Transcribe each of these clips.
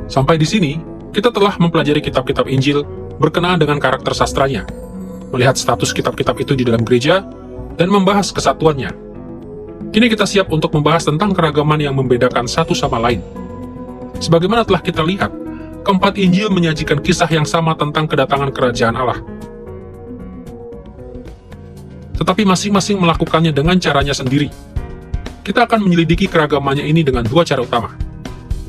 Sampai di sini, kita telah mempelajari kitab-kitab Injil berkenaan dengan karakter sastranya, melihat status kitab-kitab itu di dalam gereja, dan membahas kesatuannya. Kini kita siap untuk membahas tentang keragaman yang membedakan satu sama lain. Sebagaimana telah kita lihat, keempat Injil menyajikan kisah yang sama tentang kedatangan kerajaan Allah. Tetapi masing-masing melakukannya dengan caranya sendiri. Kita akan menyelidiki keragamannya ini dengan dua cara utama.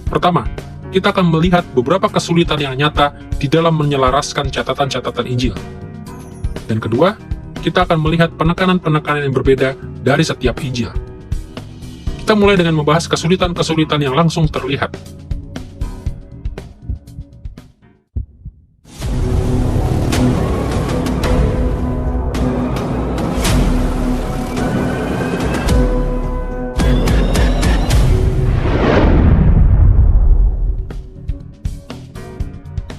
Pertama, kita akan melihat beberapa kesulitan yang nyata di dalam menyelaraskan catatan-catatan Injil. Dan kedua, kita akan melihat penekanan-penekanan yang berbeda dari setiap Injil. Kita mulai dengan membahas kesulitan-kesulitan yang langsung terlihat.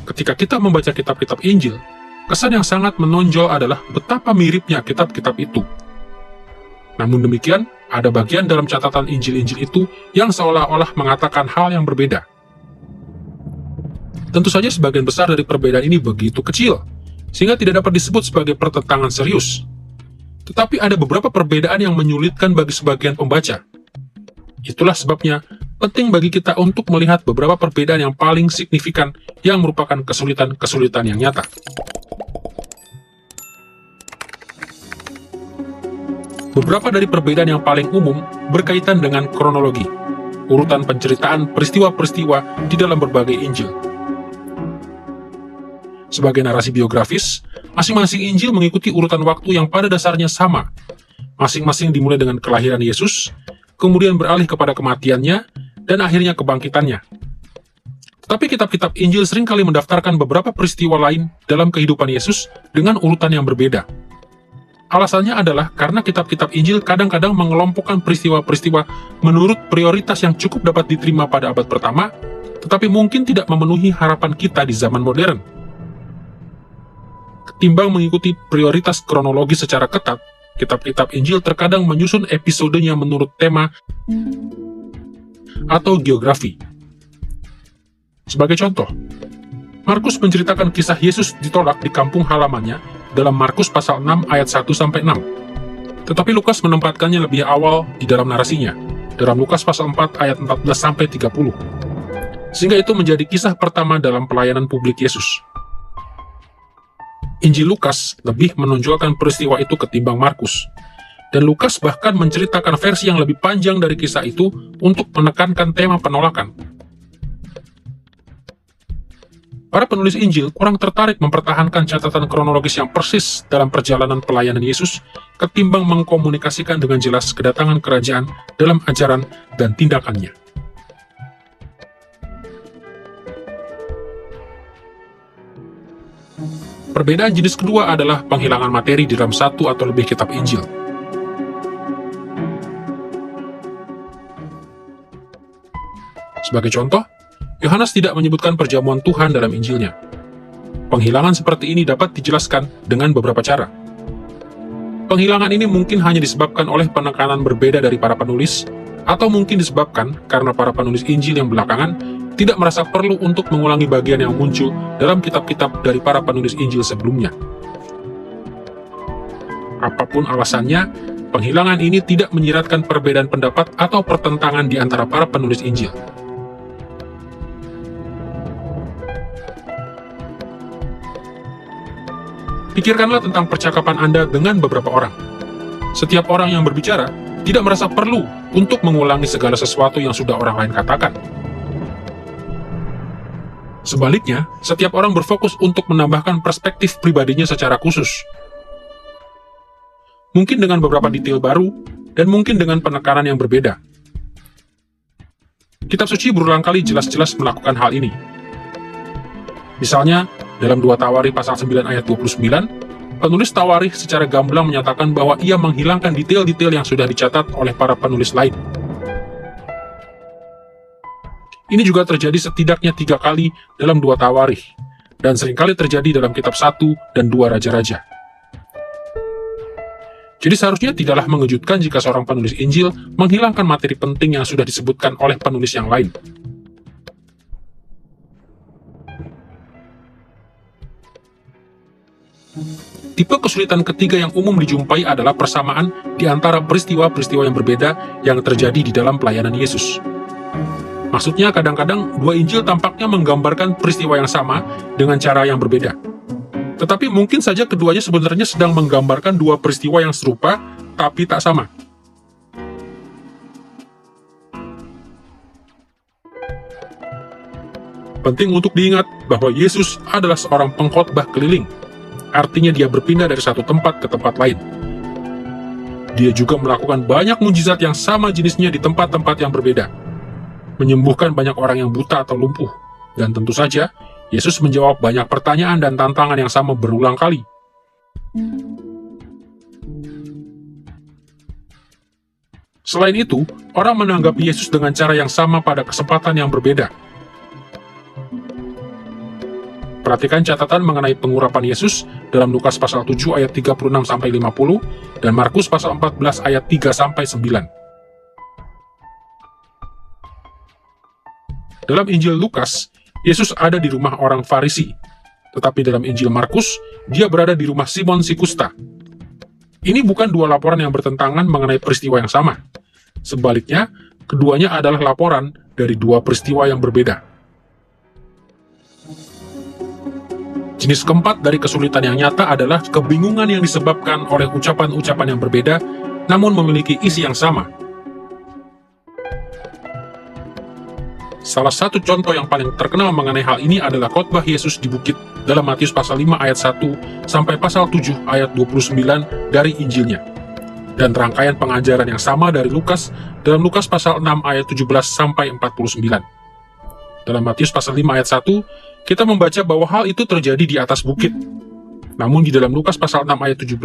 Ketika kita membaca kitab-kitab Injil, kesan yang sangat menonjol adalah betapa miripnya kitab-kitab itu. Namun demikian, ada bagian dalam catatan Injil-Injil itu yang seolah-olah mengatakan hal yang berbeda. Tentu saja sebagian besar dari perbedaan ini begitu kecil, sehingga tidak dapat disebut sebagai pertentangan serius. Tetapi ada beberapa perbedaan yang menyulitkan bagi sebagian pembaca. Itulah sebabnya penting bagi kita untuk melihat beberapa perbedaan yang paling signifikan yang merupakan kesulitan-kesulitan yang nyata. Beberapa dari perbedaan yang paling umum berkaitan dengan kronologi, urutan penceritaan peristiwa-peristiwa di dalam berbagai Injil. Sebagai narasi biografis, masing-masing Injil mengikuti urutan waktu yang pada dasarnya sama. Masing-masing dimulai dengan kelahiran Yesus, kemudian beralih kepada kematiannya, dan akhirnya kebangkitannya. Tetapi kitab-kitab Injil seringkali mendaftarkan beberapa peristiwa lain dalam kehidupan Yesus dengan urutan yang berbeda. Alasannya adalah karena kitab-kitab Injil kadang-kadang mengelompokkan peristiwa-peristiwa menurut prioritas yang cukup dapat diterima pada abad pertama, tetapi mungkin tidak memenuhi harapan kita di zaman modern. Ketimbang mengikuti prioritas kronologi secara ketat, kitab-kitab Injil terkadang menyusun episodenya menurut tema atau geografi. Sebagai contoh, Markus menceritakan kisah Yesus ditolak di kampung halamannya dalam Markus pasal 6 ayat 1-6. Tetapi Lukas menempatkannya lebih awal di dalam narasinya, dalam Lukas pasal 4 ayat 14-30. Sehingga itu menjadi kisah pertama dalam pelayanan publik Yesus. Injil Lukas lebih menonjolkan peristiwa itu ketimbang Markus. Dan Lukas bahkan menceritakan versi yang lebih panjang dari kisah itu untuk menekankan tema penolakan. Para penulis Injil kurang tertarik mempertahankan catatan kronologis yang persis dalam perjalanan pelayanan Yesus ketimbang mengkomunikasikan dengan jelas kedatangan kerajaan dalam ajaran dan tindakannya. Perbedaan jenis kedua adalah penghilangan materi di dalam satu atau lebih kitab Injil. Sebagai contoh, Yohanes tidak menyebutkan perjamuan Tuhan dalam Injilnya. Penghilangan seperti ini dapat dijelaskan dengan beberapa cara. Penghilangan ini mungkin hanya disebabkan oleh penekanan berbeda dari para penulis, atau mungkin disebabkan karena para penulis Injil yang belakangan tidak merasa perlu untuk mengulangi bagian yang muncul dalam kitab-kitab dari para penulis Injil sebelumnya. Apapun alasannya, penghilangan ini tidak menyiratkan perbedaan pendapat atau pertentangan di antara para penulis Injil. Pikirkanlah tentang percakapan Anda dengan beberapa orang. Setiap orang yang berbicara tidak merasa perlu untuk mengulangi segala sesuatu yang sudah orang lain katakan. Sebaliknya, setiap orang berfokus untuk menambahkan perspektif pribadinya secara khusus. Mungkin dengan beberapa detail baru, dan mungkin dengan penekanan yang berbeda. Kitab suci berulang kali jelas-jelas melakukan hal ini. Misalnya, dalam 2 Tawarikh pasal 9 ayat 29, penulis Tawarikh secara gamblang menyatakan bahwa ia menghilangkan detail-detail yang sudah dicatat oleh para penulis lain. Ini juga terjadi setidaknya 3 kali dalam 2 Tawarikh, dan seringkali terjadi dalam kitab 1 dan 2 Raja-Raja. Jadi seharusnya tidaklah mengejutkan jika seorang penulis Injil menghilangkan materi penting yang sudah disebutkan oleh penulis yang lain. Tipe kesulitan ketiga yang umum dijumpai adalah persamaan di antara peristiwa-peristiwa yang berbeda yang terjadi di dalam pelayanan Yesus. Maksudnya kadang-kadang dua Injil tampaknya menggambarkan peristiwa yang sama dengan cara yang berbeda. Tetapi mungkin saja keduanya sebenarnya sedang menggambarkan dua peristiwa yang serupa tapi tak sama. Penting untuk diingat bahwa Yesus adalah seorang pengkhotbah keliling. Artinya dia berpindah dari satu tempat ke tempat lain. Dia juga melakukan banyak mujizat yang sama jenisnya di tempat-tempat yang berbeda. Menyembuhkan banyak orang yang buta atau lumpuh. Dan tentu saja, Yesus menjawab banyak pertanyaan dan tantangan yang sama berulang kali. Selain itu, orang menanggapi Yesus dengan cara yang sama pada kesempatan yang berbeda. Perhatikan catatan mengenai pengurapan Yesus dalam Lukas pasal 7 ayat 36-50 dan Markus pasal 14 ayat 3-9. Dalam Injil Lukas, Yesus ada di rumah orang Farisi, tetapi dalam Injil Markus, dia berada di rumah Simon si Kusta. Ini bukan dua laporan yang bertentangan mengenai peristiwa yang sama. Sebaliknya, keduanya adalah laporan dari dua peristiwa yang berbeda. Jenis keempat dari kesulitan yang nyata adalah kebingungan yang disebabkan oleh ucapan-ucapan yang berbeda, namun memiliki isi yang sama. Salah satu contoh yang paling terkenal mengenai hal ini adalah khotbah Yesus di bukit dalam Matius pasal 5 ayat 1 sampai pasal 7 ayat 29 dari Injilnya. Dan rangkaian pengajaran yang sama dari Lukas dalam Lukas pasal 6 ayat 17 sampai 49. Dalam Matius pasal 5 ayat 1, kita membaca bahwa hal itu terjadi di atas bukit. Namun di dalam Lukas pasal 6 ayat 17,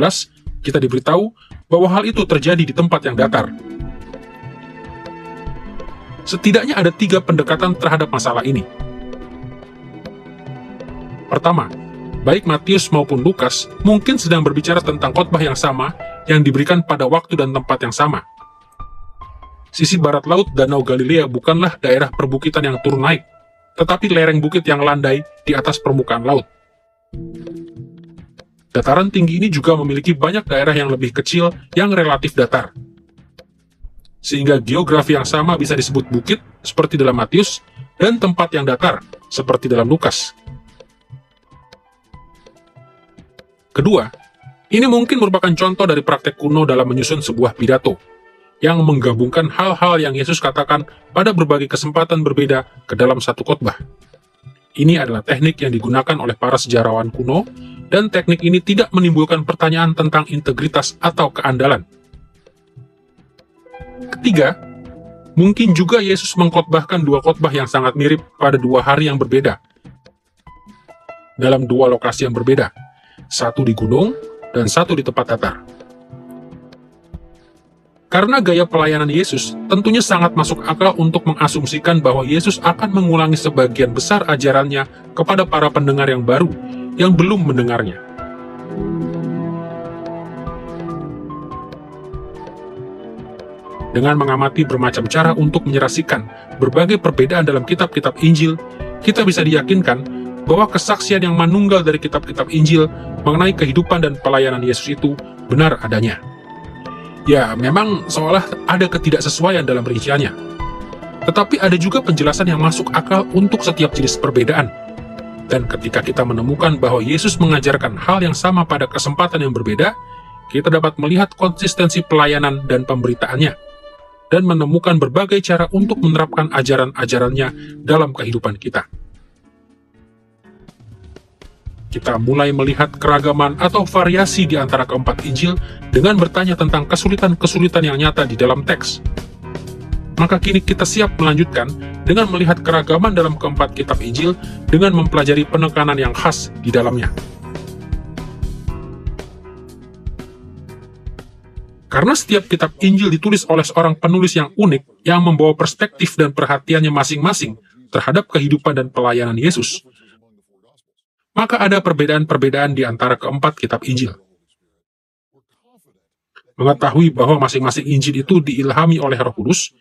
kita diberitahu bahwa hal itu terjadi di tempat yang datar. Setidaknya ada 3 pendekatan terhadap masalah ini. Pertama, baik Matius maupun Lukas mungkin sedang berbicara tentang khotbah yang sama yang diberikan pada waktu dan tempat yang sama. Sisi barat laut Danau Galilea bukanlah daerah perbukitan yang turun naik, tetapi lereng bukit yang landai di atas permukaan laut. Dataran tinggi ini juga memiliki banyak daerah yang lebih kecil yang relatif datar. Sehingga geografi yang sama bisa disebut bukit, seperti dalam Matius, dan tempat yang datar, seperti dalam Lukas. Kedua, ini mungkin merupakan contoh dari praktek kuno dalam menyusun sebuah pidato, yang menggabungkan hal-hal yang Yesus katakan pada berbagai kesempatan berbeda ke dalam satu khotbah. Ini adalah teknik yang digunakan oleh para sejarawan kuno, dan teknik ini tidak menimbulkan pertanyaan tentang integritas atau keandalan. Ketiga, mungkin juga Yesus mengkhotbahkan dua khotbah yang sangat mirip pada 2 hari yang berbeda, dalam 2 lokasi yang berbeda, satu di gunung dan satu di tempat datar. Karena gaya pelayanan Yesus tentunya sangat masuk akal untuk mengasumsikan bahwa Yesus akan mengulangi sebagian besar ajarannya kepada para pendengar yang baru yang belum mendengarnya. Dengan mengamati bermacam cara untuk menyerasikan berbagai perbedaan dalam kitab-kitab Injil, kita bisa diyakinkan bahwa kesaksian yang manunggal dari kitab-kitab Injil mengenai kehidupan dan pelayanan Yesus itu benar adanya. Ya, memang seolah ada ketidaksesuaian dalam rinciannya. Tetapi ada juga penjelasan yang masuk akal untuk setiap jenis perbedaan. Dan ketika kita menemukan bahwa Yesus mengajarkan hal yang sama pada kesempatan yang berbeda, kita dapat melihat konsistensi pelayanan dan pemberitaannya, dan menemukan berbagai cara untuk menerapkan ajaran-ajarannya dalam kehidupan kita. Kita mulai melihat keragaman atau variasi di antara keempat Injil dengan bertanya tentang kesulitan-kesulitan yang nyata di dalam teks. Maka kini kita siap melanjutkan dengan melihat keragaman dalam keempat kitab Injil dengan mempelajari penekanan yang khas di dalamnya. Karena setiap kitab Injil ditulis oleh seorang penulis yang unik yang membawa perspektif dan perhatiannya masing-masing terhadap kehidupan dan pelayanan Yesus, maka ada perbedaan-perbedaan di antara keempat kitab Injil. Mengetahui bahwa masing-masing Injil itu diilhami oleh Roh Kudus,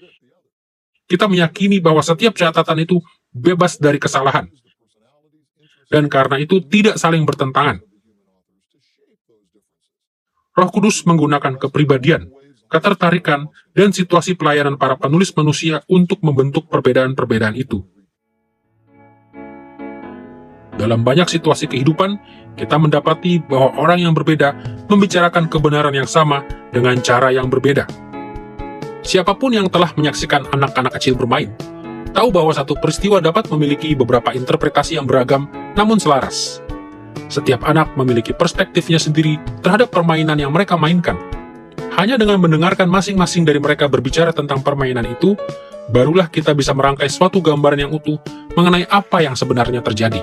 kita meyakini bahwa setiap catatan itu bebas dari kesalahan, dan karena itu tidak saling bertentangan. Roh Kudus menggunakan kepribadian, ketertarikan, dan situasi pelayanan para penulis manusia untuk membentuk perbedaan-perbedaan itu. Dalam banyak situasi kehidupan, kita mendapati bahwa orang yang berbeda membicarakan kebenaran yang sama dengan cara yang berbeda. Siapapun yang telah menyaksikan anak-anak kecil bermain, tahu bahwa satu peristiwa dapat memiliki beberapa interpretasi yang beragam namun selaras. Setiap anak memiliki perspektifnya sendiri terhadap permainan yang mereka mainkan. Hanya dengan mendengarkan masing-masing dari mereka berbicara tentang permainan itu, barulah kita bisa merangkai suatu gambaran yang utuh mengenai apa yang sebenarnya terjadi.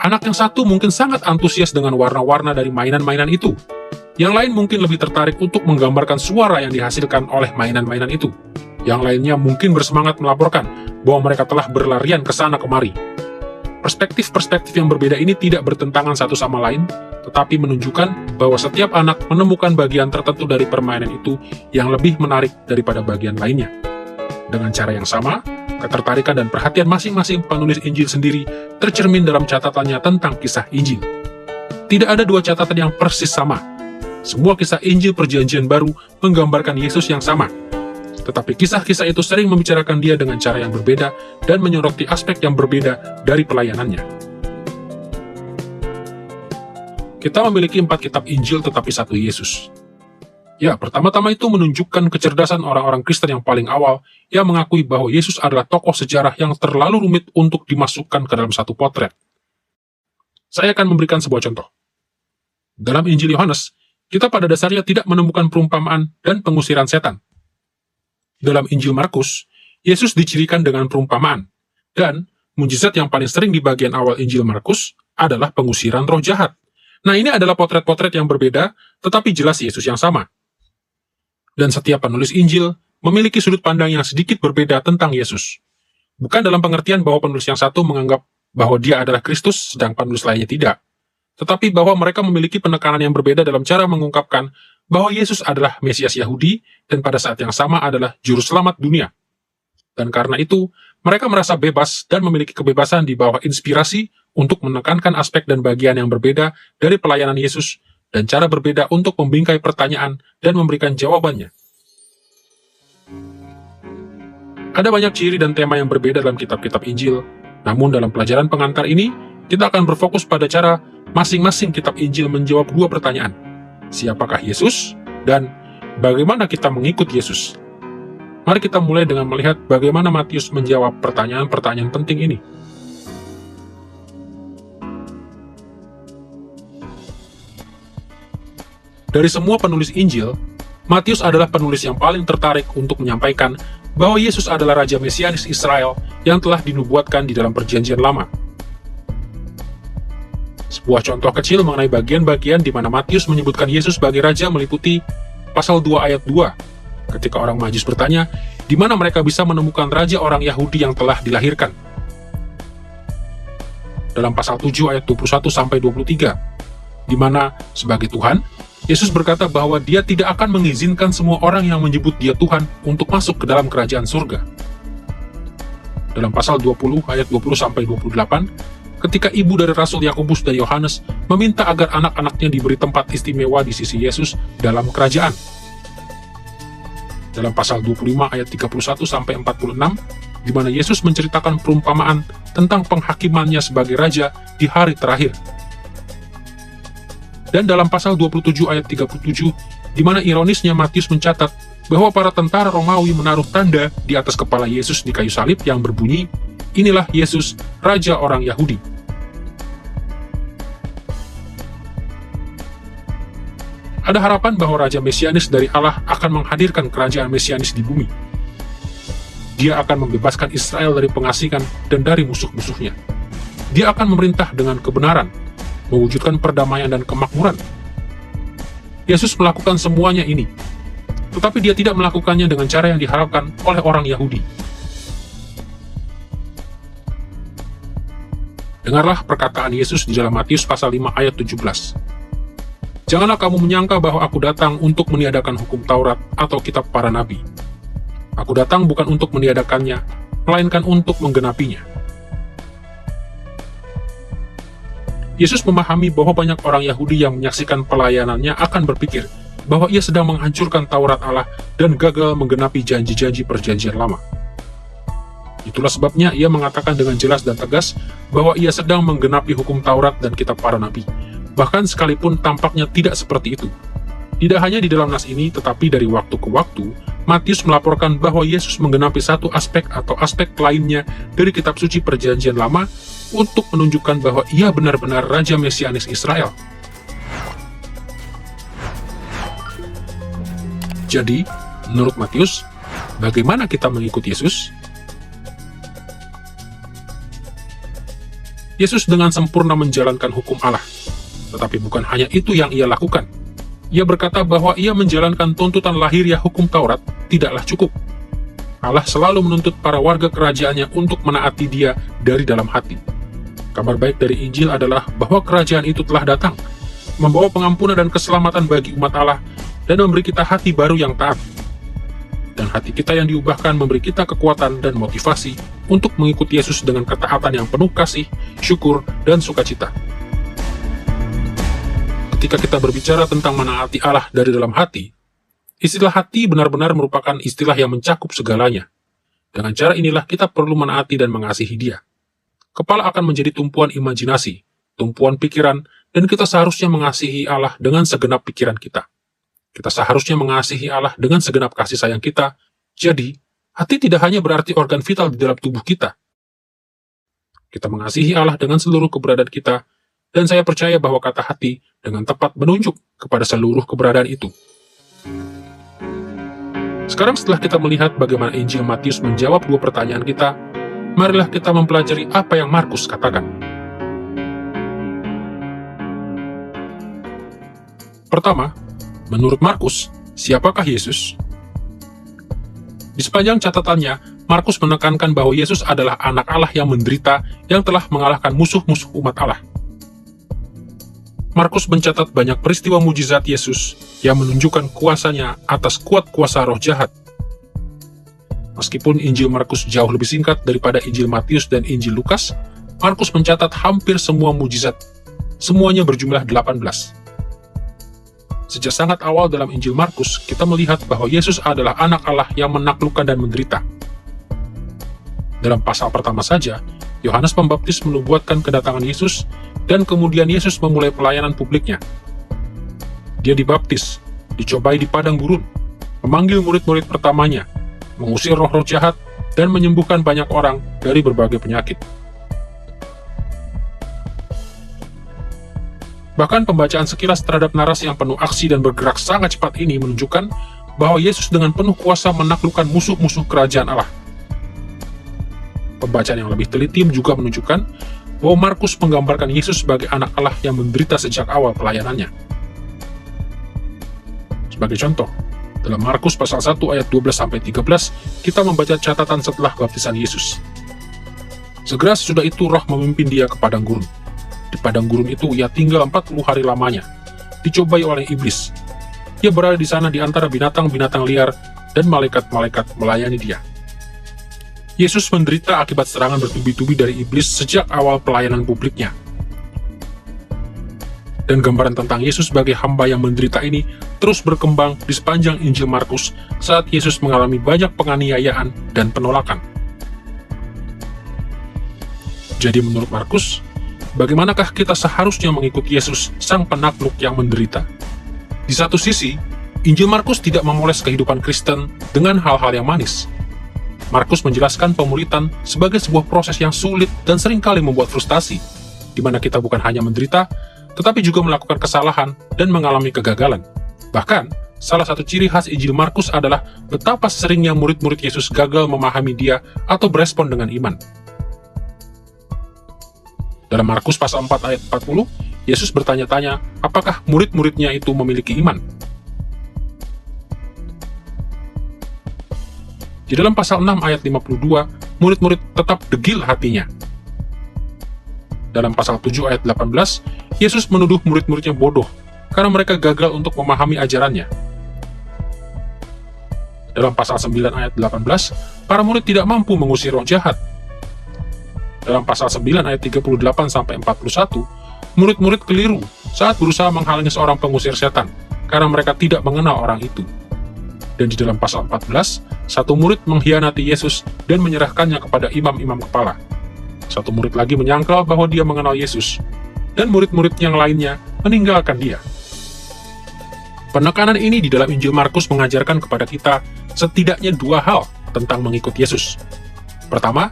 Anak yang satu mungkin sangat antusias dengan warna-warna dari mainan-mainan itu. Yang lain mungkin lebih tertarik untuk menggambarkan suara yang dihasilkan oleh mainan-mainan itu. Yang lainnya mungkin bersemangat melaporkan bahwa mereka telah berlarian ke sana kemari. Perspektif-perspektif yang berbeda ini tidak bertentangan satu sama lain, tetapi menunjukkan bahwa setiap anak menemukan bagian tertentu dari permainan itu yang lebih menarik daripada bagian lainnya. Dengan cara yang sama, ketertarikan dan perhatian masing-masing penulis Injil sendiri tercermin dalam catatannya tentang kisah Injil. Tidak ada dua catatan yang persis sama. Semua kisah Injil Perjanjian Baru menggambarkan Yesus yang sama. Tetapi kisah-kisah itu sering membicarakan dia dengan cara yang berbeda dan menyoroti aspek yang berbeda dari pelayanannya. Kita memiliki 4 kitab Injil tetapi satu Yesus. Ya, pertama-tama itu menunjukkan kecerdasan orang-orang Kristen yang paling awal yang mengakui bahwa Yesus adalah tokoh sejarah yang terlalu rumit untuk dimasukkan ke dalam satu potret. Saya akan memberikan sebuah contoh. Dalam Injil Yohanes, kita pada dasarnya tidak menemukan perumpamaan dan pengusiran setan. Dalam Injil Markus, Yesus dicirikan dengan perumpamaan, dan mujizat yang paling sering di bagian awal Injil Markus adalah pengusiran roh jahat. Nah, ini adalah potret-potret yang berbeda, tetapi jelas Yesus yang sama. Dan setiap penulis Injil memiliki sudut pandang yang sedikit berbeda tentang Yesus. Bukan dalam pengertian bahwa penulis yang satu menganggap bahwa dia adalah Kristus, sedang penulis lainnya tidak. Tetapi bahwa mereka memiliki penekanan yang berbeda dalam cara mengungkapkan bahwa Yesus adalah Mesias Yahudi dan pada saat yang sama adalah Juru Selamat dunia. Dan karena itu, mereka merasa bebas dan memiliki kebebasan di bawah inspirasi untuk menekankan aspek dan bagian yang berbeda dari pelayanan Yesus dan cara berbeda untuk membingkai pertanyaan dan memberikan jawabannya. Ada banyak ciri dan tema yang berbeda dalam kitab-kitab Injil, namun dalam pelajaran pengantar ini, kita akan berfokus pada cara masing-masing kitab Injil menjawab 2 pertanyaan. Siapakah Yesus? Dan bagaimana kita mengikut Yesus? Mari kita mulai dengan melihat bagaimana Matius menjawab pertanyaan-pertanyaan penting ini. Dari semua penulis Injil, Matius adalah penulis yang paling tertarik untuk menyampaikan bahwa Yesus adalah Raja Mesianis Israel yang telah dinubuatkan di dalam Perjanjian Lama. Sebuah contoh kecil mengenai bagian-bagian di mana Matius menyebutkan Yesus sebagai Raja meliputi pasal 2 ayat 2, ketika orang Majus bertanya, di mana mereka bisa menemukan Raja orang Yahudi yang telah dilahirkan. Dalam pasal 7 ayat 21-23, di mana sebagai Tuhan, Yesus berkata bahwa dia tidak akan mengizinkan semua orang yang menyebut dia Tuhan untuk masuk ke dalam kerajaan surga. Dalam pasal 20 ayat 20-28, ketika ibu dari Rasul Yakobus dan Yohanes meminta agar anak-anaknya diberi tempat istimewa di sisi Yesus dalam kerajaan. Dalam pasal 25 ayat 31-46, di mana Yesus menceritakan perumpamaan tentang penghakimannya sebagai raja di hari terakhir. Dan dalam pasal 27 ayat 37, di mana ironisnya Matius mencatat bahwa para tentara Romawi menaruh tanda di atas kepala Yesus di kayu salib yang berbunyi, inilah Yesus, Raja orang Yahudi. Ada harapan bahwa Raja Mesianis dari Allah akan menghadirkan kerajaan Mesianis di bumi. Dia akan membebaskan Israel dari pengasingan dan dari musuh-musuhnya. Dia akan memerintah dengan kebenaran, mewujudkan perdamaian dan kemakmuran. Yesus melakukan semuanya ini, tetapi dia tidak melakukannya dengan cara yang diharapkan oleh orang Yahudi. Dengarlah perkataan Yesus di dalam Matius pasal 5 ayat 17. Janganlah kamu menyangka bahwa aku datang untuk meniadakan hukum Taurat atau kitab para nabi. Aku datang bukan untuk meniadakannya, melainkan untuk menggenapinya. Yesus memahami bahwa banyak orang Yahudi yang menyaksikan pelayanannya akan berpikir bahwa ia sedang menghancurkan Taurat Allah dan gagal menggenapi janji-janji perjanjian lama. Itulah sebabnya ia mengatakan dengan jelas dan tegas bahwa ia sedang menggenapi hukum Taurat dan kitab para nabi. Bahkan sekalipun tampaknya tidak seperti itu. Tidak hanya di dalam nas ini, tetapi dari waktu ke waktu, Matius melaporkan bahwa Yesus menggenapi satu aspek atau aspek lainnya dari kitab suci perjanjian lama untuk menunjukkan bahwa ia benar-benar Raja Mesianis Israel. Jadi, menurut Matius, bagaimana kita mengikuti Yesus? Yesus dengan sempurna menjalankan hukum Allah, tetapi bukan hanya itu yang ia lakukan. Ia berkata bahwa ia menjalankan tuntutan lahiriah hukum Taurat tidaklah cukup. Allah selalu menuntut para warga kerajaannya untuk menaati dia dari dalam hati. Kabar baik dari Injil adalah bahwa kerajaan itu telah datang, membawa pengampunan dan keselamatan bagi umat Allah, dan memberi kita hati baru yang taat. Dan hati kita yang diubahkan memberi kita kekuatan dan motivasi untuk mengikuti Yesus dengan ketaatan yang penuh kasih, syukur, dan sukacita. Ketika kita berbicara tentang menaati Allah dari dalam hati, istilah hati benar-benar merupakan istilah yang mencakup segalanya. Dengan cara inilah kita perlu menaati dan mengasihi Dia. Kepala akan menjadi tumpuan imajinasi, tumpuan pikiran, dan kita seharusnya mengasihi Allah dengan segenap pikiran kita. Kita seharusnya mengasihi Allah dengan segenap kasih sayang kita. Jadi, hati tidak hanya berarti organ vital di dalam tubuh kita. Kita mengasihi Allah dengan seluruh keberadaan kita, dan saya percaya bahwa kata hati dengan tepat menunjuk kepada seluruh keberadaan itu. Sekarang setelah kita melihat bagaimana Injil Matius menjawab dua pertanyaan kita, marilah kita mempelajari apa yang Markus katakan. Pertama, menurut Markus, siapakah Yesus? Di sepanjang catatannya, Markus menekankan bahwa Yesus adalah anak Allah yang menderita yang telah mengalahkan musuh-musuh umat Allah. Markus mencatat banyak peristiwa mujizat Yesus yang menunjukkan kuasanya atas kuat kuasa roh jahat. Meskipun Injil Markus jauh lebih singkat daripada Injil Matius dan Injil Lukas, Markus mencatat hampir semua mujizat. Semuanya berjumlah 18. Sejak sangat awal dalam Injil Markus, kita melihat bahwa Yesus adalah anak Allah yang menaklukkan dan menderita. Dalam pasal pertama saja, Yohanes Pembaptis menubuatkan kedatangan Yesus, dan kemudian Yesus memulai pelayanan publiknya. Dia dibaptis, dicobai di padang gurun, memanggil murid-murid pertamanya, mengusir roh-roh jahat, dan menyembuhkan banyak orang dari berbagai penyakit. Bahkan pembacaan sekilas terhadap narasi yang penuh aksi dan bergerak sangat cepat ini menunjukkan bahwa Yesus dengan penuh kuasa menaklukkan musuh-musuh kerajaan Allah. Pembacaan yang lebih teliti juga menunjukkan bahwa Markus menggambarkan Yesus sebagai anak Allah yang menderita sejak awal pelayanannya. Sebagai contoh, dalam Markus pasal 1 ayat 12-13, kita membaca catatan setelah baptisan Yesus. Segera sesudah itu roh memimpin dia ke padang gurun. Di padang gurun itu ia tinggal 40 hari lamanya, dicobai oleh iblis. Ia berada di sana di antara binatang-binatang liar dan malaikat-malaikat melayani dia. Yesus menderita akibat serangan bertubi-tubi dari iblis sejak awal pelayanan publiknya. Dan gambaran tentang Yesus sebagai hamba yang menderita ini terus berkembang di sepanjang Injil Markus saat Yesus mengalami banyak penganiayaan dan penolakan. Jadi menurut Markus, bagaimanakah kita seharusnya mengikuti Yesus, sang penakluk yang menderita? Di satu sisi, Injil Markus tidak memoles kehidupan Kristen dengan hal-hal yang manis. Markus menjelaskan pemuritan sebagai sebuah proses yang sulit dan seringkali membuat frustasi, di mana kita bukan hanya menderita, tetapi juga melakukan kesalahan dan mengalami kegagalan. Bahkan, salah satu ciri khas Injil Markus adalah betapa seringnya murid-murid Yesus gagal memahami dia atau berespon dengan iman. Dalam Markus pasal 4 ayat 40, Yesus bertanya-tanya apakah murid-muridnya itu memiliki iman. Di dalam pasal 6 ayat 52, murid-murid tetap degil hatinya. Dalam pasal 7 ayat 18, Yesus menuduh murid-muridnya bodoh karena mereka gagal untuk memahami ajarannya. Dalam pasal 9 ayat 18, para murid tidak mampu mengusir roh jahat. Dalam pasal 9 ayat 38-41, murid-murid keliru saat berusaha menghalangi seorang pengusir setan karena mereka tidak mengenal orang itu. Dan di dalam pasal 14, satu murid mengkhianati Yesus dan menyerahkannya kepada imam-imam kepala. Satu murid lagi menyangkal bahwa dia mengenal Yesus, dan murid-murid yang lainnya meninggalkan dia. Penekanan ini di dalam Injil Markus mengajarkan kepada kita setidaknya dua hal tentang mengikut Yesus. Pertama,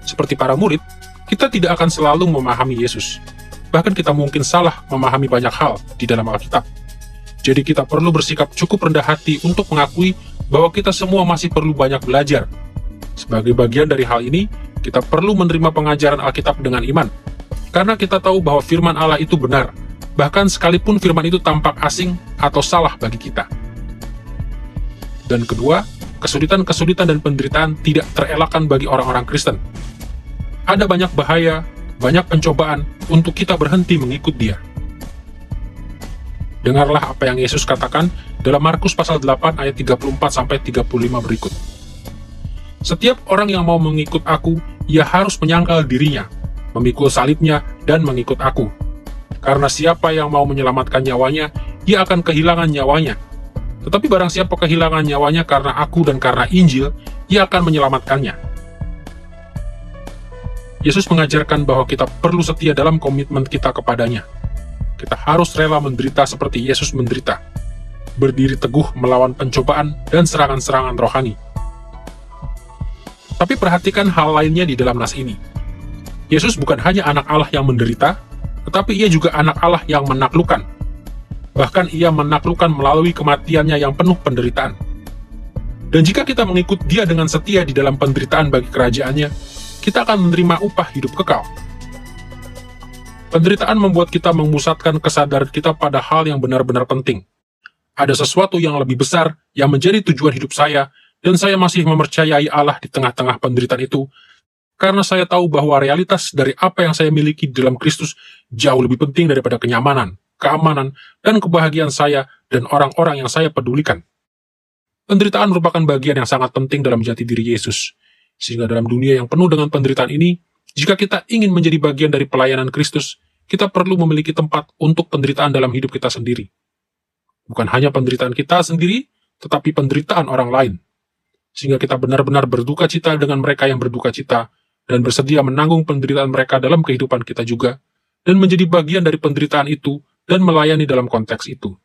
seperti para murid, kita tidak akan selalu memahami Yesus. Bahkan kita mungkin salah memahami banyak hal di dalam Alkitab. Jadi kita perlu bersikap cukup rendah hati untuk mengakui bahwa kita semua masih perlu banyak belajar. Sebagai bagian dari hal ini, kita perlu menerima pengajaran Alkitab dengan iman. Karena kita tahu bahwa firman Allah itu benar, bahkan sekalipun firman itu tampak asing atau salah bagi kita. Dan kedua, kesulitan-kesulitan dan penderitaan tidak terelakkan bagi orang-orang Kristen. Ada banyak bahaya, banyak pencobaan untuk kita berhenti mengikut Dia. Dengarlah apa yang Yesus katakan dalam Markus pasal 8 ayat 34-35 berikut. Setiap orang yang mau mengikut aku, ia harus menyangkal dirinya, memikul salibnya, dan mengikut aku. Karena siapa yang mau menyelamatkan nyawanya, ia akan kehilangan nyawanya. Tetapi barang siapa kehilangan nyawanya karena aku dan karena Injil, ia akan menyelamatkannya. Yesus mengajarkan bahwa kita perlu setia dalam komitmen kita kepadanya. Kita harus rela menderita seperti Yesus menderita, berdiri teguh melawan pencobaan dan serangan-serangan rohani. Tapi perhatikan hal lainnya di dalam nas ini. Yesus bukan hanya anak Allah yang menderita, tetapi ia juga anak Allah yang menaklukkan. Bahkan ia menaklukkan melalui kematiannya yang penuh penderitaan. Dan jika kita mengikut Dia dengan setia di dalam penderitaan bagi kerajaannya, kita akan menerima upah hidup kekal. Penderitaan membuat kita memusatkan kesadaran kita pada hal yang benar-benar penting. Ada sesuatu yang lebih besar yang menjadi tujuan hidup saya, dan saya masih mempercayai Allah di tengah-tengah penderitaan itu, karena saya tahu bahwa realitas dari apa yang saya miliki di dalam Kristus jauh lebih penting daripada kenyamanan, keamanan, dan kebahagiaan saya dan orang-orang yang saya pedulikan. Penderitaan merupakan bagian yang sangat penting dalam jati diri Yesus, sehingga dalam dunia yang penuh dengan penderitaan ini, jika kita ingin menjadi bagian dari pelayanan Kristus, kita perlu memiliki tempat untuk penderitaan dalam hidup kita sendiri. Bukan hanya penderitaan kita sendiri, tetapi penderitaan orang lain. Sehingga kita benar-benar berduka cita dengan mereka yang berduka cita, dan bersedia menanggung penderitaan mereka dalam kehidupan kita juga, dan menjadi bagian dari penderitaan itu, dan melayani dalam konteks itu.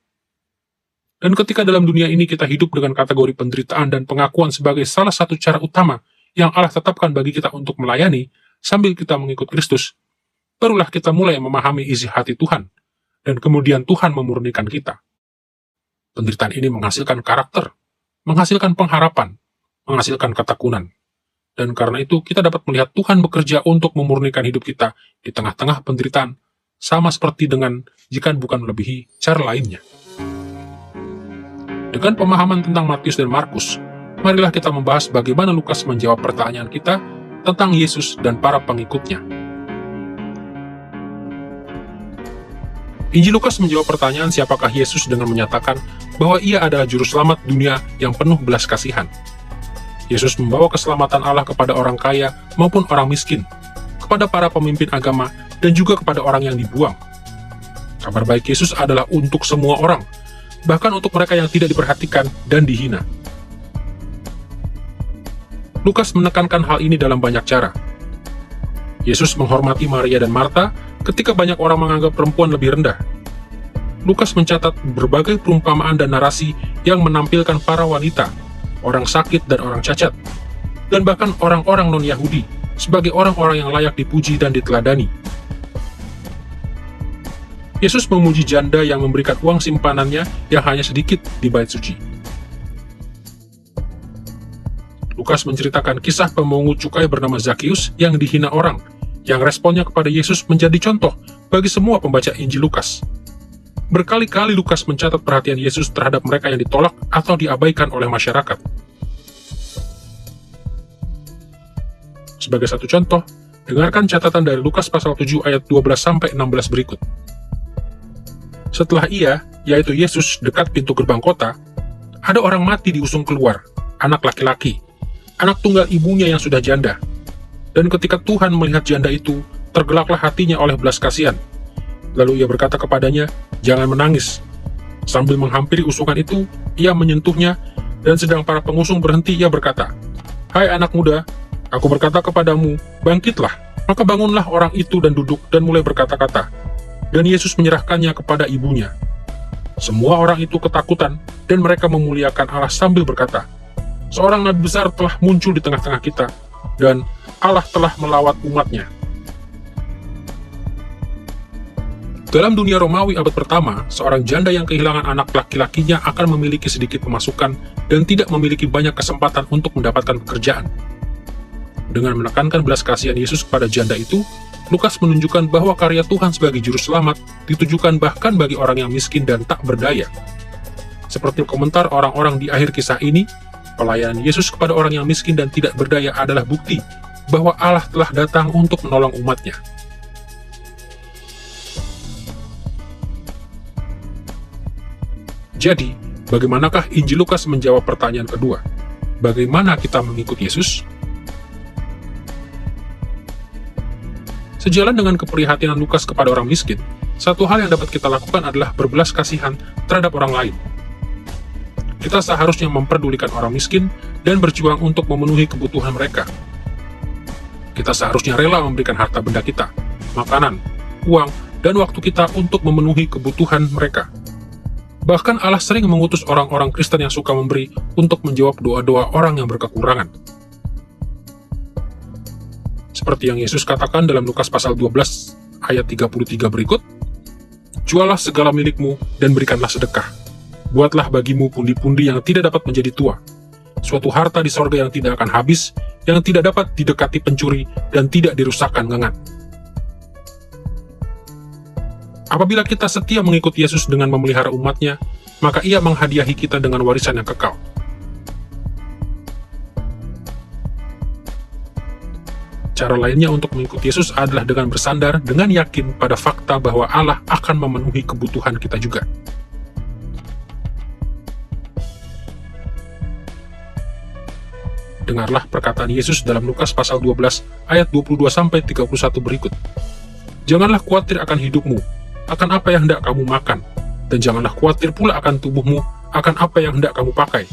Dan ketika dalam dunia ini kita hidup dengan kategori penderitaan dan pengakuan sebagai salah satu cara utama yang Allah tetapkan bagi kita untuk melayani, sambil kita mengikut Kristus, barulah kita mulai memahami isi hati Tuhan, dan kemudian Tuhan memurnikan kita. Penderitaan ini menghasilkan karakter, menghasilkan pengharapan, menghasilkan ketekunan. Dan karena itu, kita dapat melihat Tuhan bekerja untuk memurnikan hidup kita di tengah-tengah penderitaan, sama seperti dengan jika bukan melebihi cara lainnya. Dengan pemahaman tentang Matius dan Markus, marilah kita membahas bagaimana Lukas menjawab pertanyaan kita tentang Yesus dan para pengikutnya. Injil Lukas menjawab pertanyaan siapakah Yesus dengan menyatakan bahwa ia adalah juru selamat dunia yang penuh belas kasihan. Yesus membawa keselamatan Allah kepada orang kaya maupun orang miskin, kepada para pemimpin agama, dan juga kepada orang yang dibuang. Kabar baik Yesus adalah untuk semua orang, bahkan untuk mereka yang tidak diperhatikan dan dihina. Lukas menekankan hal ini dalam banyak cara. Yesus menghormati Maria dan Marta ketika banyak orang menganggap perempuan lebih rendah. Lukas mencatat berbagai perumpamaan dan narasi yang menampilkan para wanita, orang sakit dan orang cacat, dan bahkan orang-orang non-Yahudi sebagai orang-orang yang layak dipuji dan diteladani. Yesus memuji janda yang memberikan uang simpanannya yang hanya sedikit di bait suci. Lukas menceritakan kisah pemungut cukai bernama Zakius yang dihina orang, yang responnya kepada Yesus menjadi contoh bagi semua pembaca Injil Lukas. Berkali-kali Lukas mencatat perhatian Yesus terhadap mereka yang ditolak atau diabaikan oleh masyarakat. Sebagai satu contoh, dengarkan catatan dari Lukas pasal 7 ayat 12-16 berikut. Setelah ia, yaitu Yesus, dekat pintu gerbang kota, ada orang mati diusung keluar, anak laki-laki, anak tunggal ibunya yang sudah janda. Dan ketika Tuhan melihat janda itu, tergelaklah hatinya oleh belas kasihan. Lalu ia berkata kepadanya, "Jangan menangis." Sambil menghampiri usungan itu, ia menyentuhnya, dan sedang para pengusung berhenti, ia berkata, "Hai anak muda, aku berkata kepadamu, bangkitlah." Maka bangunlah orang itu dan duduk dan mulai berkata-kata. Dan Yesus menyerahkannya kepada ibunya. Semua orang itu ketakutan, dan mereka memuliakan Allah sambil berkata, "Seorang nabi besar telah muncul di tengah-tengah kita, dan Allah telah melawat umatnya." Dalam dunia Romawi abad pertama, seorang janda yang kehilangan anak laki-lakinya akan memiliki sedikit pemasukan dan tidak memiliki banyak kesempatan untuk mendapatkan pekerjaan. Dengan menekankan belas kasihan Yesus kepada janda itu, Lukas menunjukkan bahwa karya Tuhan sebagai juru selamat ditujukan bahkan bagi orang yang miskin dan tak berdaya. Seperti komentar orang-orang di akhir kisah ini, pelayanan Yesus kepada orang yang miskin dan tidak berdaya adalah bukti bahwa Allah telah datang untuk menolong umatnya. Jadi, bagaimanakah Injil Lukas menjawab pertanyaan kedua? Bagaimana kita mengikut Yesus? Sejalan dengan keprihatinan Lukas kepada orang miskin, satu hal yang dapat kita lakukan adalah berbelas kasihan terhadap orang lain. Kita seharusnya memperdulikan orang miskin dan berjuang untuk memenuhi kebutuhan mereka. Kita seharusnya rela memberikan harta benda kita, makanan, uang, dan waktu kita untuk memenuhi kebutuhan mereka. Bahkan Allah sering mengutus orang-orang Kristen yang suka memberi untuk menjawab doa-doa orang yang berkekurangan. Seperti yang Yesus katakan dalam Lukas pasal 12 ayat 33 berikut, "Jualah segala milikmu dan berikanlah sedekah. Buatlah bagimu pundi-pundi yang tidak dapat menjadi tua, suatu harta di sorga yang tidak akan habis, yang tidak dapat didekati pencuri dan tidak dirusakkan ngengat." Apabila kita setia mengikut Yesus dengan memelihara umatnya, maka ia menghadiahi kita dengan warisan yang kekal. Cara lainnya untuk mengikuti Yesus adalah dengan bersandar dengan yakin pada fakta bahwa Allah akan memenuhi kebutuhan kita juga. Dengarlah perkataan Yesus dalam Lukas pasal 12 ayat 22-31 berikut. "Janganlah khawatir akan hidupmu, akan apa yang hendak kamu makan, dan janganlah khawatir pula akan tubuhmu, akan apa yang hendak kamu pakai.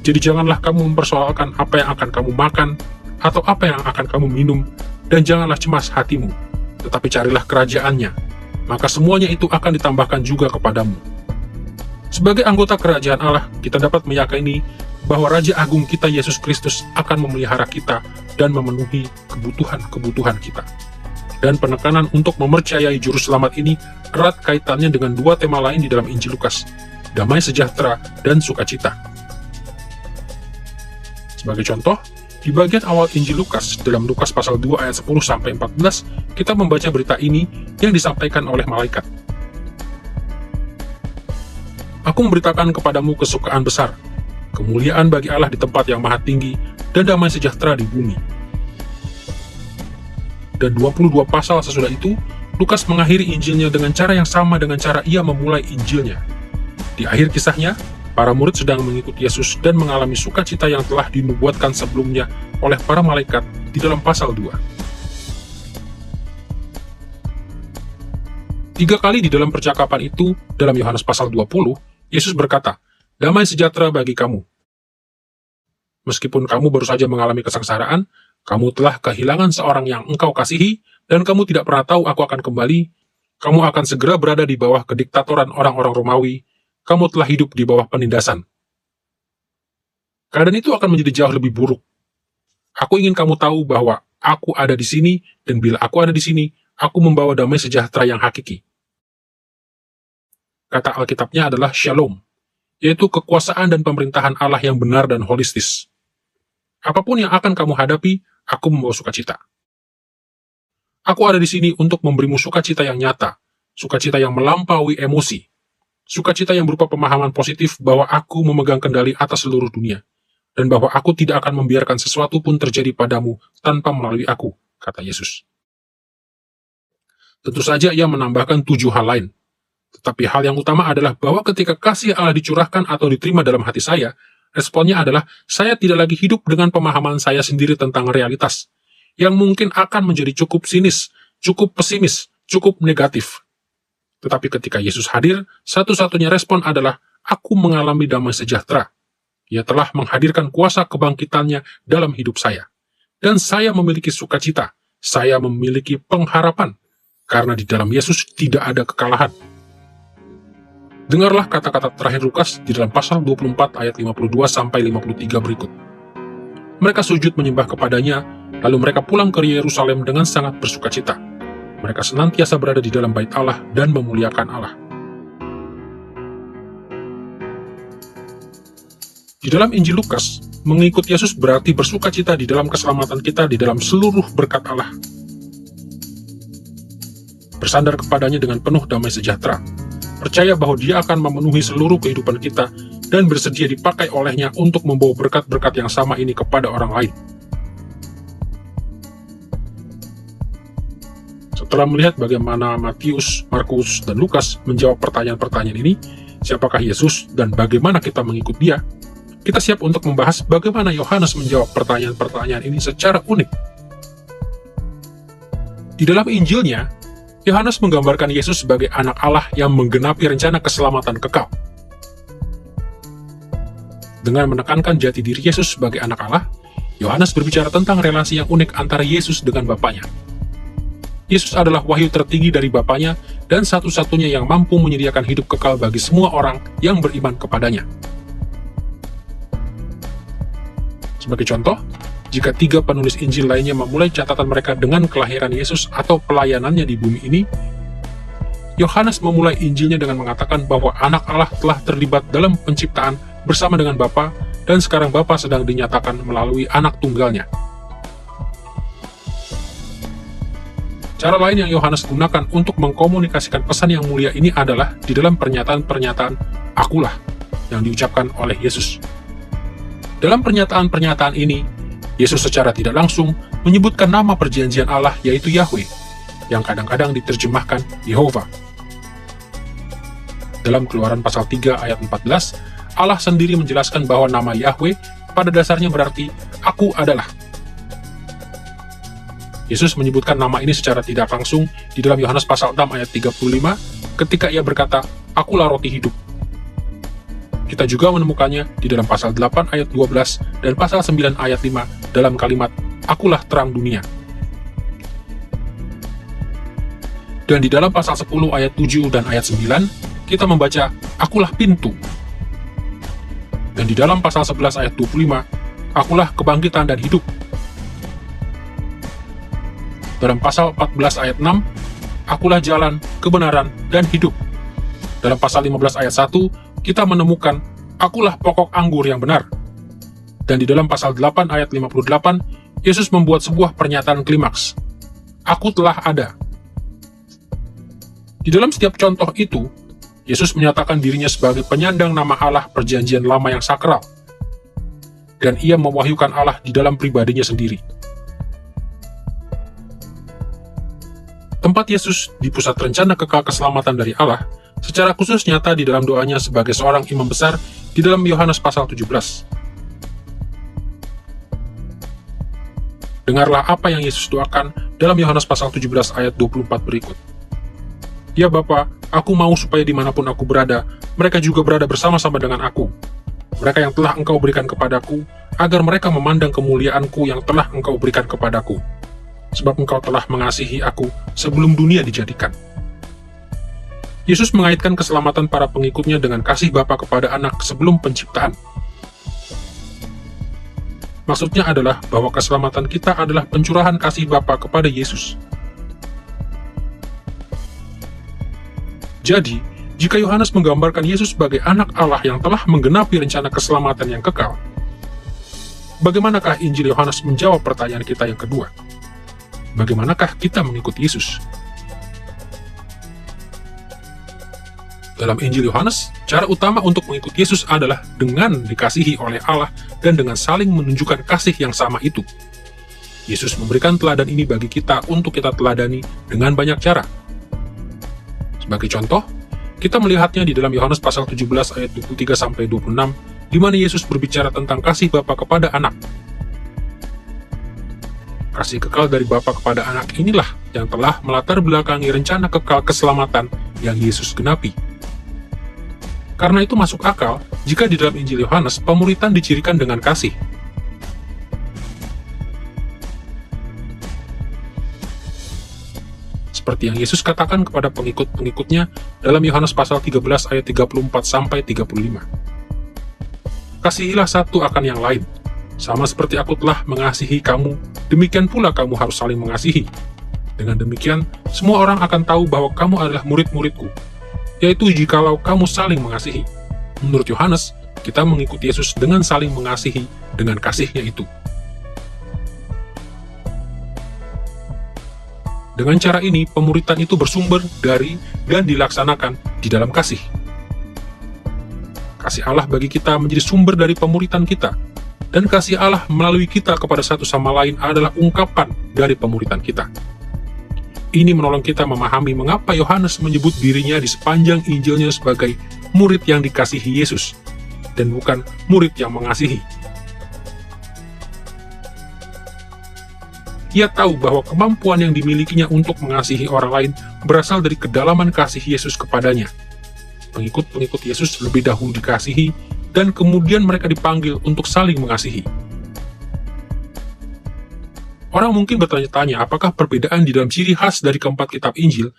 Jadi janganlah kamu mempersoalkan apa yang akan kamu makan, atau apa yang akan kamu minum, dan janganlah cemas hatimu, tetapi carilah kerajaannya, maka semuanya itu akan ditambahkan juga kepadamu." Sebagai anggota kerajaan Allah, kita dapat meyakini bahwa Raja Agung kita Yesus Kristus akan memelihara kita dan memenuhi kebutuhan-kebutuhan kita. Dan penekanan untuk mempercayai Juru Selamat ini erat kaitannya dengan dua tema lain di dalam Injil Lukas, damai sejahtera dan sukacita. Sebagai contoh, di bagian awal Injil Lukas, dalam Lukas pasal 2 ayat 10-14, kita membaca berita ini yang disampaikan oleh malaikat. "Aku memberitakan kepadamu kesukaan besar, kemuliaan bagi Allah di tempat yang maha tinggi, dan damai sejahtera di bumi." Dan 22 pasal sesudah itu, Lukas mengakhiri Injilnya dengan cara yang sama dengan cara ia memulai Injilnya. Di akhir kisahnya, para murid sedang mengikuti Yesus dan mengalami sukacita yang telah dinubuatkan sebelumnya oleh para malaikat di dalam pasal 2. 3 kali di dalam percakapan itu, dalam Yohanes pasal 20, Yesus berkata, "Damai sejahtera bagi kamu. Meskipun kamu baru saja mengalami kesengsaraan, kamu telah kehilangan seorang yang engkau kasihi, dan kamu tidak pernah tahu aku akan kembali, kamu akan segera berada di bawah kediktatoran orang-orang Romawi, kamu telah hidup di bawah penindasan. Keadaan itu akan menjadi jauh lebih buruk. Aku ingin kamu tahu bahwa aku ada di sini, dan bila aku ada di sini, aku membawa damai sejahtera yang hakiki." Kata Alkitabnya adalah Shalom, yaitu kekuasaan dan pemerintahan Allah yang benar dan holistis. Apapun yang akan kamu hadapi, aku membawa sukacita. Aku ada di sini untuk memberimu sukacita yang nyata, sukacita yang melampaui emosi, sukacita yang berupa pemahaman positif bahwa aku memegang kendali atas seluruh dunia, dan bahwa aku tidak akan membiarkan sesuatu pun terjadi padamu tanpa melalui aku, kata Yesus. Tentu saja ia menambahkan 7 hal lain, tetapi hal yang utama adalah bahwa ketika kasih Allah dicurahkan atau diterima dalam hati saya, responnya adalah saya tidak lagi hidup dengan pemahaman saya sendiri tentang realitas, yang mungkin akan menjadi cukup sinis, cukup pesimis, cukup negatif. Tetapi ketika Yesus hadir, satu-satunya respon adalah, "Aku mengalami damai sejahtera. Ia telah menghadirkan kuasa kebangkitannya dalam hidup saya. Dan saya memiliki sukacita, saya memiliki pengharapan, karena di dalam Yesus tidak ada kekalahan." Dengarlah kata-kata terakhir Lukas di dalam pasal 24 ayat 52-53 berikut. Mereka sujud menyembah kepadanya, lalu mereka pulang ke Yerusalem dengan sangat bersukacita. Mereka senantiasa berada di dalam bait Allah dan memuliakan Allah. Di dalam Injil Lukas, mengikut Yesus berarti bersukacita di dalam keselamatan kita di dalam seluruh berkat Allah. Bersandar kepadanya dengan penuh damai sejahtera. Percaya bahwa Dia akan memenuhi seluruh kehidupan kita dan bersedia dipakai olehnya untuk membawa berkat-berkat yang sama ini kepada orang lain. Setelah melihat bagaimana Matius, Markus, dan Lukas menjawab pertanyaan-pertanyaan ini, siapakah Yesus dan bagaimana kita mengikut Dia, kita siap untuk membahas bagaimana Yohanes menjawab pertanyaan-pertanyaan ini secara unik. Di dalam Injilnya, Yohanes menggambarkan Yesus sebagai anak Allah yang menggenapi rencana keselamatan kekal. Dengan menekankan jati diri Yesus sebagai anak Allah, Yohanes berbicara tentang relasi yang unik antara Yesus dengan Bapanya. Yesus adalah wahyu tertinggi dari Bapanya dan satu-satunya yang mampu menyediakan hidup kekal bagi semua orang yang beriman kepadanya. Sebagai contoh, jika 3 penulis Injil lainnya memulai catatan mereka dengan kelahiran Yesus atau pelayanannya di bumi ini, Yohanes memulai Injilnya dengan mengatakan bahwa anak Allah telah terlibat dalam penciptaan bersama dengan Bapa, dan sekarang Bapa sedang dinyatakan melalui anak tunggalnya. Cara lain yang Yohanes gunakan untuk mengkomunikasikan pesan yang mulia ini adalah di dalam pernyataan-pernyataan "Akulah" yang diucapkan oleh Yesus. Dalam pernyataan-pernyataan ini, Yesus secara tidak langsung menyebutkan nama perjanjian Allah, yaitu Yahweh, yang kadang-kadang diterjemahkan Yehova. Dalam Keluaran pasal 3 ayat 14, Allah sendiri menjelaskan bahwa nama Yahweh pada dasarnya berarti "Aku adalah". Yesus menyebutkan nama ini secara tidak langsung di dalam Yohanes pasal 6 ayat 35 ketika Ia berkata, "Akulah roti hidup". Kita juga menemukannya di dalam pasal 8 ayat 12 dan pasal 9 ayat 5 dalam kalimat "Akulah terang dunia". Dan di dalam pasal 10 ayat 7 dan ayat 9, kita membaca "Akulah pintu". Dan di dalam pasal 11 ayat 25, "Akulah kebangkitan dan hidup". Dalam pasal 14 ayat 6, "Akulah jalan, kebenaran, dan hidup". Dalam pasal 15 ayat 1, kita menemukan "Akulah pokok anggur yang benar". Dan di dalam pasal 8 ayat 58, Yesus membuat sebuah pernyataan klimaks, "Aku telah ada". Di dalam setiap contoh itu, Yesus menyatakan dirinya sebagai penyandang nama Allah perjanjian lama yang sakral, dan Ia mewahyukan Allah di dalam pribadinya sendiri. Tempat Yesus di pusat rencana kekal keselamatan dari Allah secara khusus nyata di dalam doanya sebagai seorang imam besar di dalam Yohanes pasal 17. Dengarlah apa yang Yesus doakan dalam Yohanes pasal 17 ayat 24 berikut. "Ya Bapa, aku mau supaya dimanapun aku berada, mereka juga berada bersama-sama dengan aku. Mereka yang telah Engkau berikan kepadaku, agar mereka memandang kemuliaanku yang telah Engkau berikan kepadaku. Sebab Engkau telah mengasihi aku sebelum dunia dijadikan." Yesus mengaitkan keselamatan para pengikutnya dengan kasih Bapa kepada anak sebelum penciptaan. Maksudnya adalah bahwa keselamatan kita adalah pencurahan kasih Bapa kepada Yesus. Jadi, jika Yohanes menggambarkan Yesus sebagai anak Allah yang telah menggenapi rencana keselamatan yang kekal, bagaimanakah Injil Yohanes menjawab pertanyaan kita yang kedua? Bagaimanakah kita mengikuti Yesus? Dalam Injil Yohanes, cara utama untuk mengikuti Yesus adalah dengan dikasihi oleh Allah dan dengan saling menunjukkan kasih yang sama itu. Yesus memberikan teladan ini bagi kita untuk kita teladani dengan banyak cara. Sebagai contoh, kita melihatnya di dalam Yohanes pasal 17 ayat 23-26, di mana Yesus berbicara tentang kasih Bapa kepada anak. Kasih kekal dari Bapa kepada anak inilah yang telah melatar belakangi rencana kekal keselamatan yang Yesus genapi. Karena itu masuk akal jika di dalam Injil Yohanes pemuritan dicirikan dengan kasih. Seperti yang Yesus katakan kepada pengikut-pengikutnya dalam Yohanes pasal 13 ayat 34-35. Kasihilah satu akan yang lain, sama seperti aku telah mengasihi kamu, demikian pula kamu harus saling mengasihi. Dengan demikian, semua orang akan tahu bahwa kamu adalah murid-muridku, yaitu jikalau kamu saling mengasihi. Menurut Yohanes, kita mengikuti Yesus dengan saling mengasihi dengan kasihnya itu. Dengan cara ini, pemuritan itu bersumber dari dan dilaksanakan di dalam kasih. Kasih Allah bagi kita menjadi sumber dari pemuritan kita, dan kasih Allah melalui kita kepada satu sama lain adalah ungkapan dari pemuritan kita. Ini menolong kita memahami mengapa Yohanes menyebut dirinya di sepanjang Injilnya sebagai murid yang dikasihi Yesus, dan bukan murid yang mengasihi. Ia tahu bahwa kemampuan yang dimilikinya untuk mengasihi orang lain berasal dari kedalaman kasih Yesus kepadanya. Pengikut-pengikut Yesus lebih dahulu dikasihi, dan kemudian mereka dipanggil untuk saling mengasihi. Orang mungkin bertanya-tanya apakah perbedaan di dalam ciri khas dari keempat kitab Injil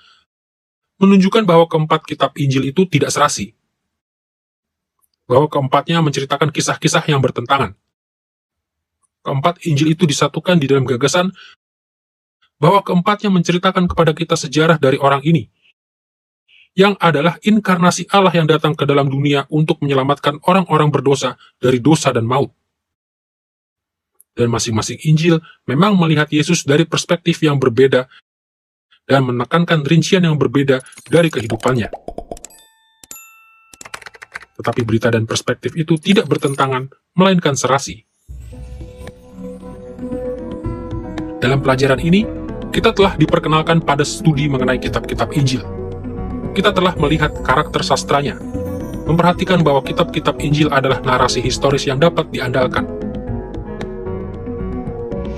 menunjukkan bahwa keempat kitab Injil itu tidak serasi, bahwa keempatnya menceritakan kisah-kisah yang bertentangan. Keempat Injil itu disatukan di dalam gagasan bahwa keempatnya menceritakan kepada kita sejarah dari orang ini, yang adalah inkarnasi Allah yang datang ke dalam dunia untuk menyelamatkan orang-orang berdosa dari dosa dan maut. Dan masing-masing Injil memang melihat Yesus dari perspektif yang berbeda dan menekankan rincian yang berbeda dari kehidupannya. Tetapi berita dan perspektif itu tidak bertentangan, melainkan serasi. Dalam pelajaran ini, kita telah diperkenalkan pada studi mengenai kitab-kitab Injil. Kita telah melihat karakter sastranya, memperhatikan bahwa kitab-kitab Injil adalah narasi historis yang dapat diandalkan.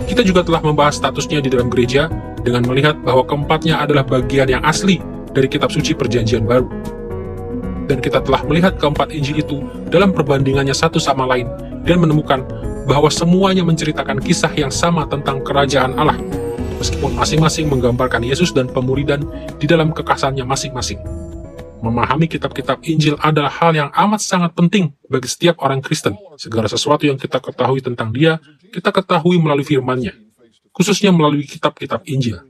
Kita juga telah membahas statusnya di dalam gereja dengan melihat bahwa keempatnya adalah bagian yang asli dari kitab suci Perjanjian Baru. Dan kita telah melihat keempat Injil itu dalam perbandingannya satu sama lain dan menemukan bahwa semuanya menceritakan kisah yang sama tentang kerajaan Allah, meskipun masing-masing menggambarkan Yesus dan pemuridan di dalam kekhasannya masing-masing. Memahami kitab-kitab Injil adalah hal yang amat sangat penting bagi setiap orang Kristen. Segala sesuatu yang kita ketahui tentang Dia, kita ketahui melalui firman-Nya, khususnya melalui kitab-kitab Injil.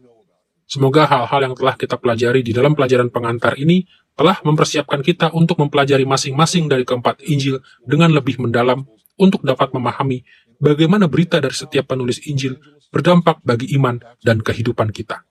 Semoga hal-hal yang telah kita pelajari di dalam pelajaran pengantar ini telah mempersiapkan kita untuk mempelajari masing-masing dari keempat Injil dengan lebih mendalam, untuk dapat memahami bagaimana berita dari setiap penulis Injil berdampak bagi iman dan kehidupan kita.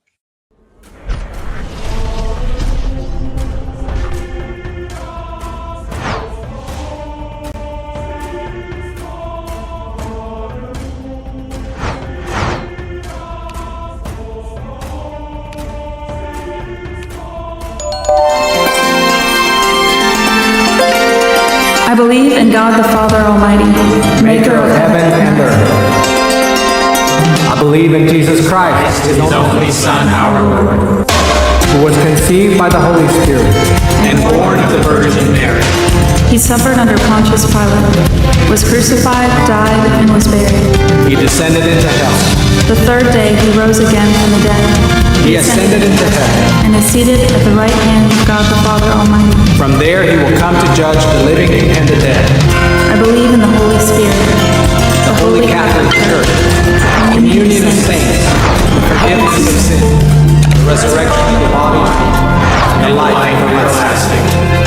I believe in God the Father Almighty, maker of heaven and earth. I believe in Jesus Christ, His only Son, our Lord, who was conceived by the Holy Spirit and born of the Virgin Mary. He suffered under Pontius Pilate, was crucified, died, and was buried. He descended into hell. The third day he rose again from the dead. He ascended into heaven, and is seated at the right hand of God the Father Almighty. From there he will come to judge the living and the dead. I believe in the Holy Spirit, The Holy Catholic Church, the communion of saints, the forgiveness of sins, the resurrection of the body, and the life everlasting.